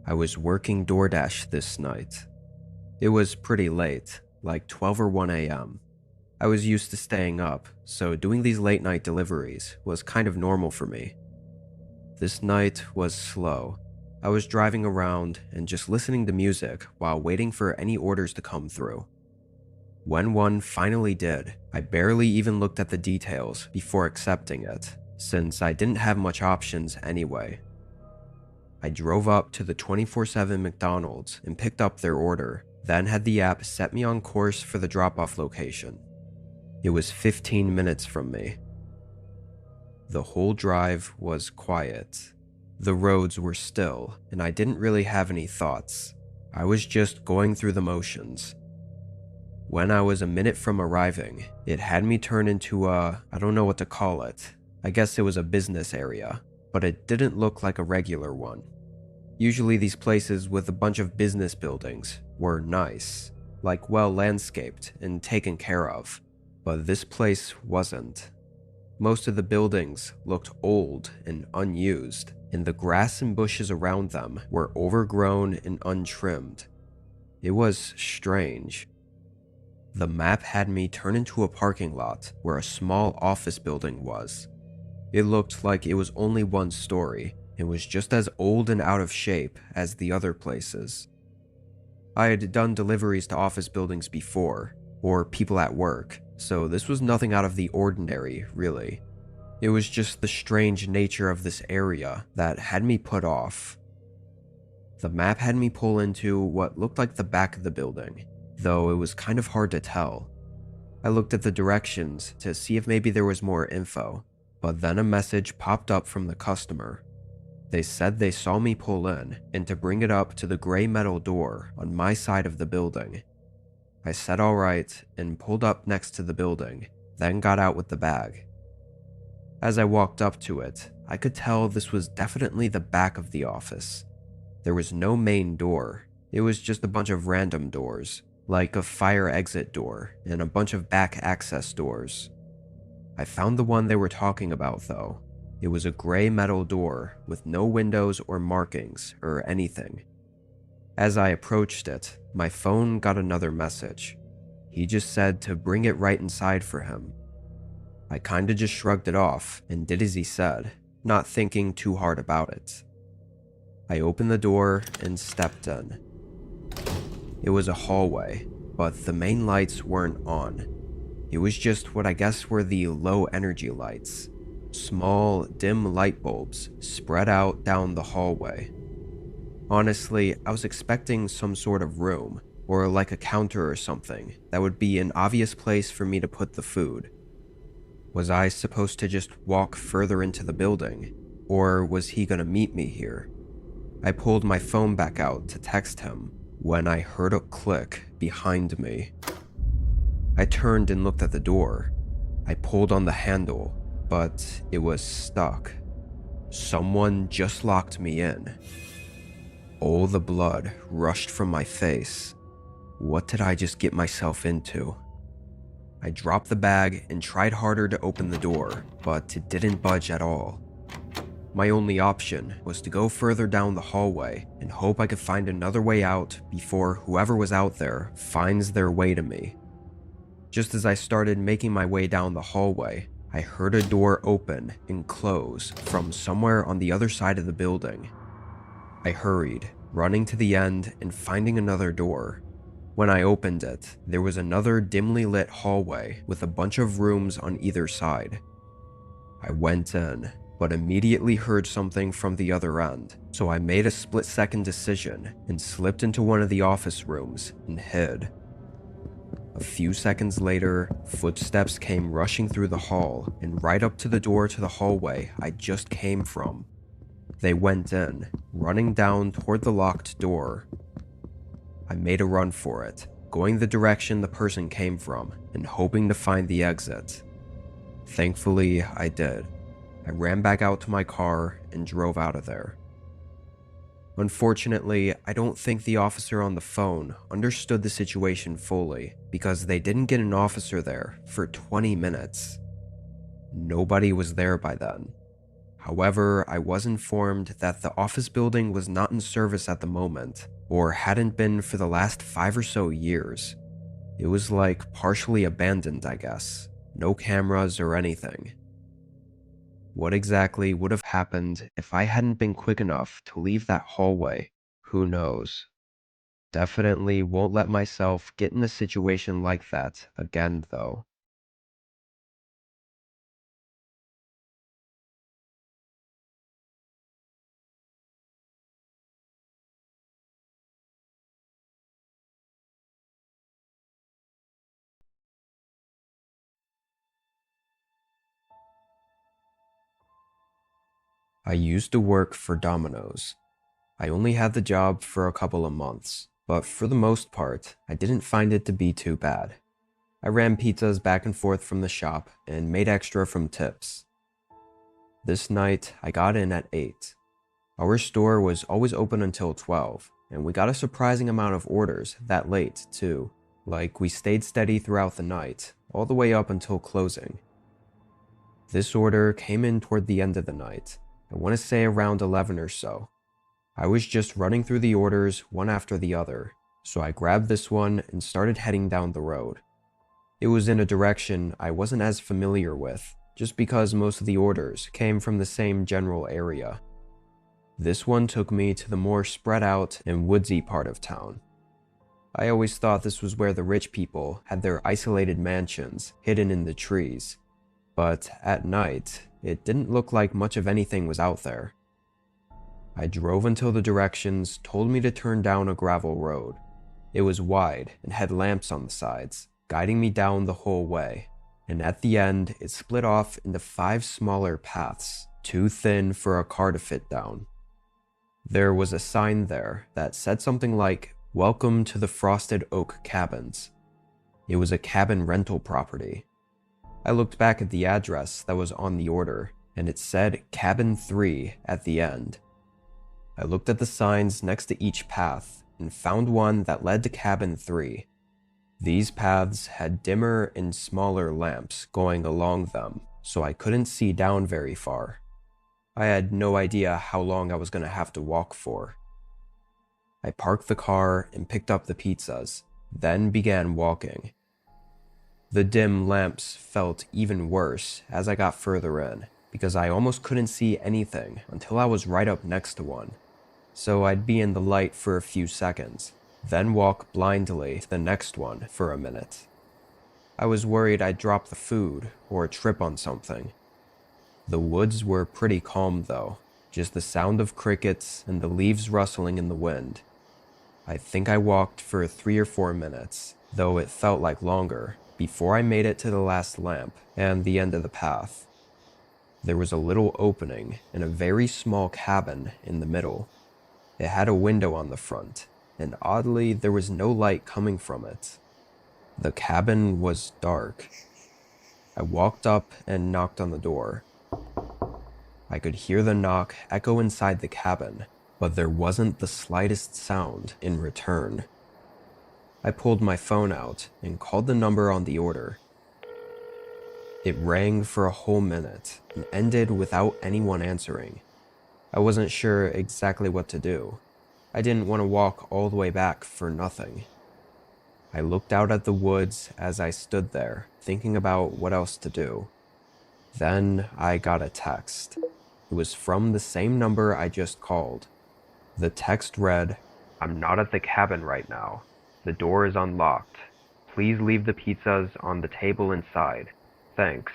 I was working DoorDash this night. It was pretty late, like 12 or 1 a.m. I was used to staying up, so doing these late night deliveries was kind of normal for me. This night was slow. I was driving around and just listening to music while waiting for any orders to come through. When one finally did, I barely even looked at the details before accepting it, since I didn't have much options anyway. I drove up to the 24/7 McDonald's and picked up their order, then had the app set me on course for the drop-off location. It was 15 minutes from me. The whole drive was quiet. The roads were still, and I didn't really have any thoughts. I was just going through the motions. When I was a minute from arriving, it had me turn into I don't know what to call it. I guess it was a business area, but it didn't look like a regular one. Usually these places with a bunch of business buildings were nice, like well landscaped and taken care of, but this place wasn't. Most of the buildings looked old and unused, and the grass and bushes around them were overgrown and untrimmed. It was strange. The map had me turn into a parking lot where a small office building was. It looked like it was only one story and was just as old and out of shape as the other places. I had done deliveries to office buildings before, or people at work, so this was nothing out of the ordinary, really. It was just the strange nature of this area that had me put off. The map had me pull into what looked like the back of the building, though it was kind of hard to tell. I looked at the directions to see if maybe there was more info, but then a message popped up from the customer. They said they saw me pull in and to bring it up to the gray metal door on my side of the building. I said alright and pulled up next to the building, then got out with the bag. As I walked up to it, I could tell this was definitely the back of the office. There was no main door, it was just a bunch of random doors, like a fire exit door and a bunch of back access doors. I found the one they were talking about though. It was a gray metal door with no windows or markings or anything. As I approached it, my phone got another message. He just said to bring it right inside for him. I kinda just shrugged it off and did as he said, not thinking too hard about it. I opened the door and stepped in. It was a hallway, but the main lights weren't on. It was just what I guess were the low energy lights. Small, dim light bulbs spread out down the hallway. Honestly, I was expecting some sort of room, or like a counter or something, that would be an obvious place for me to put the food. Was I supposed to just walk further into the building, or was he gonna meet me here? I pulled my phone back out to text him when I heard a click behind me. I turned and looked at the door. I pulled on the handle, but it was stuck. Someone just locked me in. All the blood rushed from my face. What did I just get myself into? I dropped the bag and tried harder to open the door, but it didn't budge at all. My only option was to go further down the hallway and hope I could find another way out before whoever was out there finds their way to me. Just as I started making my way down the hallway, I heard a door open and close from somewhere on the other side of the building. I hurried, running to the end and finding another door. When I opened it, there was another dimly lit hallway with a bunch of rooms on either side. I went in, but immediately heard something from the other end, so I made a split-second decision and slipped into one of the office rooms and hid. A few seconds later, footsteps came rushing through the hall and right up to the door to the hallway I just came from. They went in, running down toward the locked door. I made a run for it, going the direction the person came from and hoping to find the exit. Thankfully, I did. I ran back out to my car and drove out of there. Unfortunately, I don't think the officer on the phone understood the situation fully because they didn't get an officer there for 20 minutes. Nobody was there by then. However, I was informed that the office building was not in service at the moment, or hadn't been for the last 5 or so years. It was like partially abandoned, I guess. No cameras or anything. What exactly would have happened if I hadn't been quick enough to leave that hallway? Who knows? Definitely won't let myself get in a situation like that again, though. I used to work for Domino's. I only had the job for a couple of months, but for the most part, I didn't find it to be too bad. I ran pizzas back and forth from the shop and made extra from tips. This night, I got in at 8. Our store was always open until 12, and we got a surprising amount of orders that late, too. Like, we stayed steady throughout the night, all the way up until closing. This order came in toward the end of the night, I want to say around 11 or so. I was just running through the orders one after the other, so I grabbed this one and started heading down the road. It was in a direction I wasn't as familiar with, just because most of the orders came from the same general area. This one took me to the more spread out and woodsy part of town. I always thought this was where the rich people had their isolated mansions hidden in the trees, but at night, it didn't look like much of anything was out there. I drove until the directions told me to turn down a gravel road. It was wide and had lamps on the sides, guiding me down the whole way, and at the end it split off into 5 smaller paths, too thin for a car to fit down. There was a sign there that said something like, "Welcome to the Frosted Oak Cabins." It was a cabin rental property. I looked back at the address that was on the order, and it said Cabin 3 at the end. I looked at the signs next to each path and found one that led to Cabin 3. These paths had dimmer and smaller lamps going along them, so I couldn't see down very far. I had no idea how long I was going to have to walk for. I parked the car and picked up the pizzas, then began walking. The dim lamps felt even worse as I got further in, because I almost couldn't see anything until I was right up next to one. So I'd be in the light for a few seconds, then walk blindly to the next one for a minute. I was worried I'd drop the food or trip on something. The woods were pretty calm though, just the sound of crickets and the leaves rustling in the wind. I think I walked for 3 or 4 minutes, though it felt like longer, before I made it to the last lamp and the end of the path. There was a little opening in a very small cabin in the middle. It had a window on the front, and oddly there was no light coming from it. The cabin was dark. I walked up and knocked on the door. I could hear the knock echo inside the cabin, but there wasn't the slightest sound in return. I pulled my phone out and called the number on the order. It rang for a whole minute and ended without anyone answering. I wasn't sure exactly what to do. I didn't want to walk all the way back for nothing. I looked out at the woods as I stood there, thinking about what else to do. Then I got a text. It was from the same number I just called. The text read, "I'm not at the cabin right now. The door is unlocked. Please leave the pizzas on the table inside. Thanks."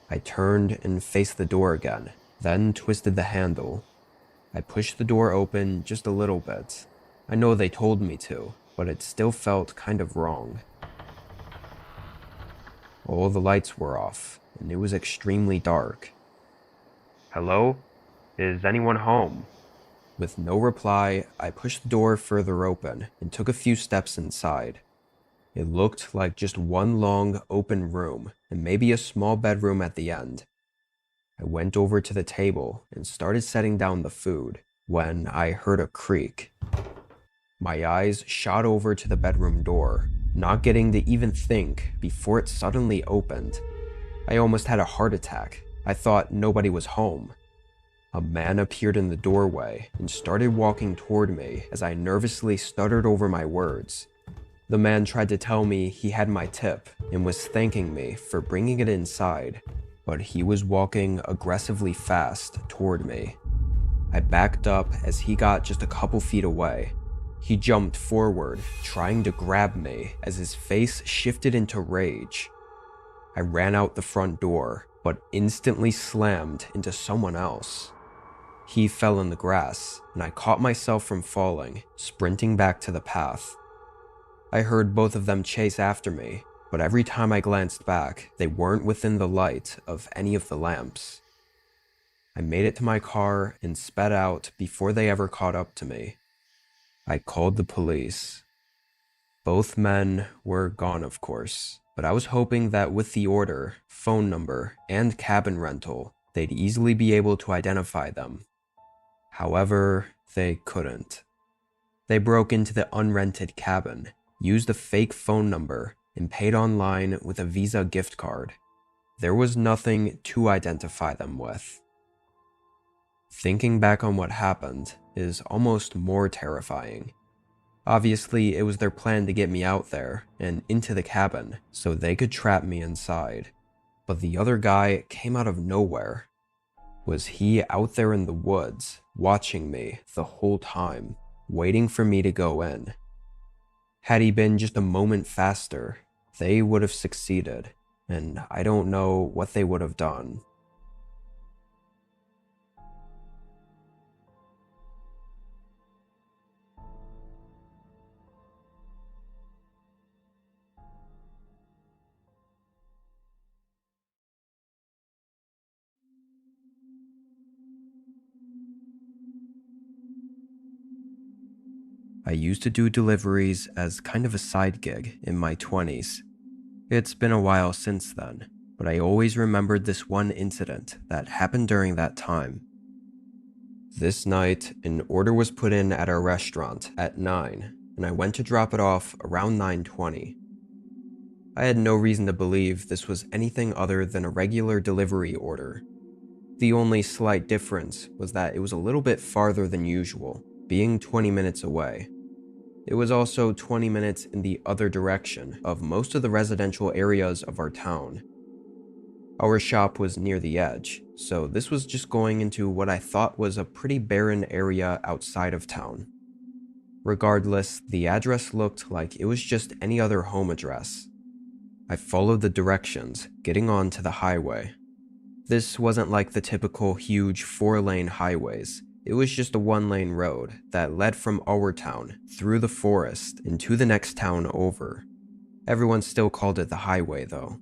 I turned and faced the door again, then twisted the handle. I pushed the door open just a little bit. I know they told me to, but it still felt kind of wrong. All the lights were off, and it was extremely dark. "Hello? Is anyone home?" With no reply, I pushed the door further open and took a few steps inside. It looked like just one long, open room, and maybe a small bedroom at the end. I went over to the table and started setting down the food when I heard a creak. My eyes shot over to the bedroom door, not getting to even think before it suddenly opened. I almost had a heart attack. I thought nobody was home. A man appeared in the doorway and started walking toward me as I nervously stuttered over my words. The man tried to tell me he had my tip and was thanking me for bringing it inside, but he was walking aggressively fast toward me. I backed up as he got just a couple feet away. He jumped forward, trying to grab me as his face shifted into rage. I ran out the front door, but instantly slammed into someone else. He fell in the grass, and I caught myself from falling, sprinting back to the path. I heard both of them chase after me, but every time I glanced back, they weren't within the light of any of the lamps. I made it to my car and sped out before they ever caught up to me. I called the police. Both men were gone, of course, but I was hoping that with the order, phone number, and cabin rental, they'd easily be able to identify them. However, they couldn't. They broke into the unrented cabin, used a fake phone number, and paid online with a Visa gift card. There was nothing to identify them with. Thinking back on what happened is almost more terrifying. Obviously, it was their plan to get me out there and into the cabin so they could trap me inside. But the other guy came out of nowhere. Was he out there in the woods, watching me the whole time, waiting for me to go in? Had he been just a moment faster, they would have succeeded, and I don't know what they would have done. I used to do deliveries as kind of a side gig in my 20s. It's been a while since then, but I always remembered this one incident that happened during that time. This night, an order was put in at our restaurant at 9, and I went to drop it off around 9:20. I had no reason to believe this was anything other than a regular delivery order. The only slight difference was that it was a little bit farther than usual, being 20 minutes away. It was also 20 minutes in the other direction of most of the residential areas of our town. Our shop was near the edge, so this was just going into what I thought was a pretty barren area outside of town. Regardless, the address looked like it was just any other home address. I followed the directions, getting onto the highway. This wasn't like the typical huge 4-lane highways. It was just a 1-lane road that led from our town through the forest into the next town over. Everyone still called it the highway though.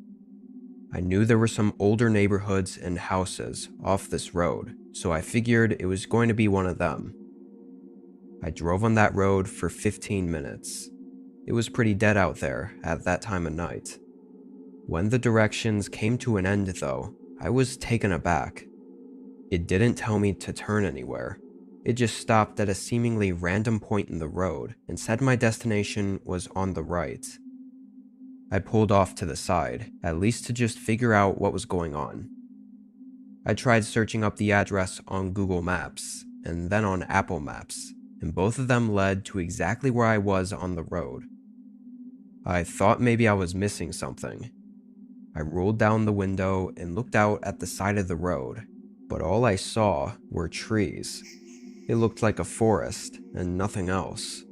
I knew there were some older neighborhoods and houses off this road, so I figured it was going to be one of them. I drove on that road for 15 minutes. It was pretty dead out there at that time of night. When the directions came to an end though, I was taken aback. It didn't tell me to turn anywhere. It just stopped at a seemingly random point in the road and said my destination was on the right. I pulled off to the side, at least to just figure out what was going on. I tried searching up the address on Google Maps and then on Apple Maps, and both of them led to exactly where I was on the road. I thought maybe I was missing something. I rolled down the window and looked out at the side of the road, but all I saw were trees. It looked like a forest and nothing else.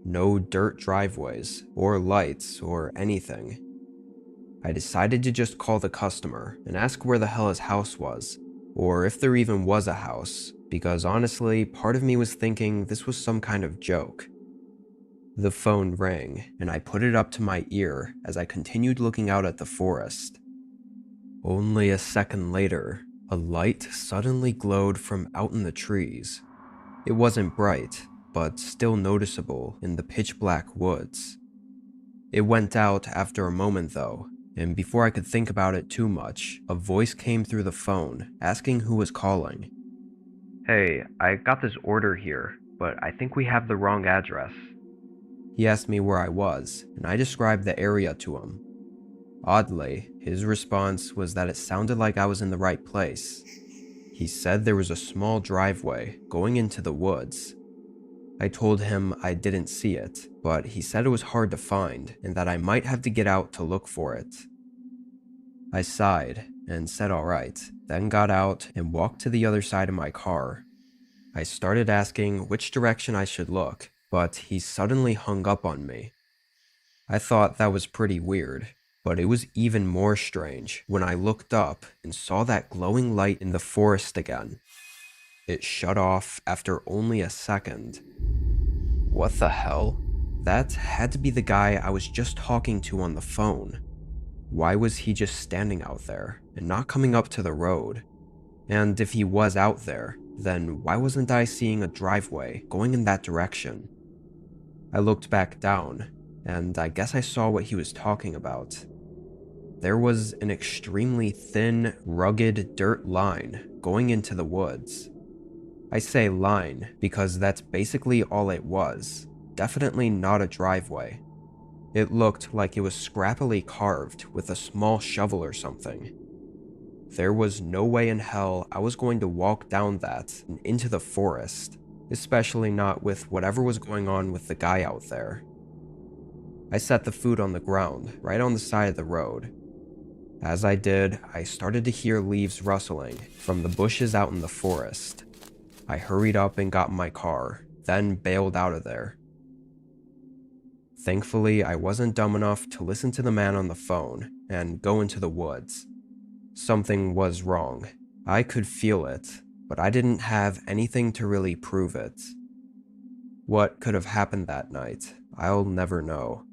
No dirt driveways or lights or anything. I decided to just call the customer and ask where the hell his house was, or if there even was a house, because honestly, part of me was thinking this was some kind of joke. The phone rang, and I put it up to my ear as I continued looking out at the forest. Only a second later, a light suddenly glowed from out in the trees. It wasn't bright, but still noticeable in the pitch-black woods. It went out after a moment though, and before I could think about it too much, a voice came through the phone asking who was calling. "Hey, I got this order here, but I think we have the wrong address." He asked me where I was, and I described the area to him. Oddly, his response was that it sounded like I was in the right place. He said there was a small driveway going into the woods. I told him I didn't see it, but he said it was hard to find and that I might have to get out to look for it. I sighed and said alright, then got out and walked to the other side of my car. I started asking which direction I should look, but he suddenly hung up on me. I thought that was pretty weird, but it was even more strange when I looked up and saw that glowing light in the forest again. It shut off after only a second. What the hell? That had to be the guy I was just talking to on the phone. Why was he just standing out there and not coming up to the road? And if he was out there, then why wasn't I seeing a driveway going in that direction? I looked back down, and I guess I saw what he was talking about. There was an extremely thin, rugged dirt line going into the woods. I say line because that's basically all it was, definitely not a driveway. It looked like it was scrappily carved with a small shovel or something. There was no way in hell I was going to walk down that and into the forest, especially not with whatever was going on with the guy out there. I set the food on the ground, right on the side of the road. As I did, I started to hear leaves rustling from the bushes out in the forest. I hurried up and got in my car, then bailed out of there. Thankfully, I wasn't dumb enough to listen to the man on the phone and go into the woods. Something was wrong. I could feel it, but I didn't have anything to really prove it. What could have happened that night, I'll never know.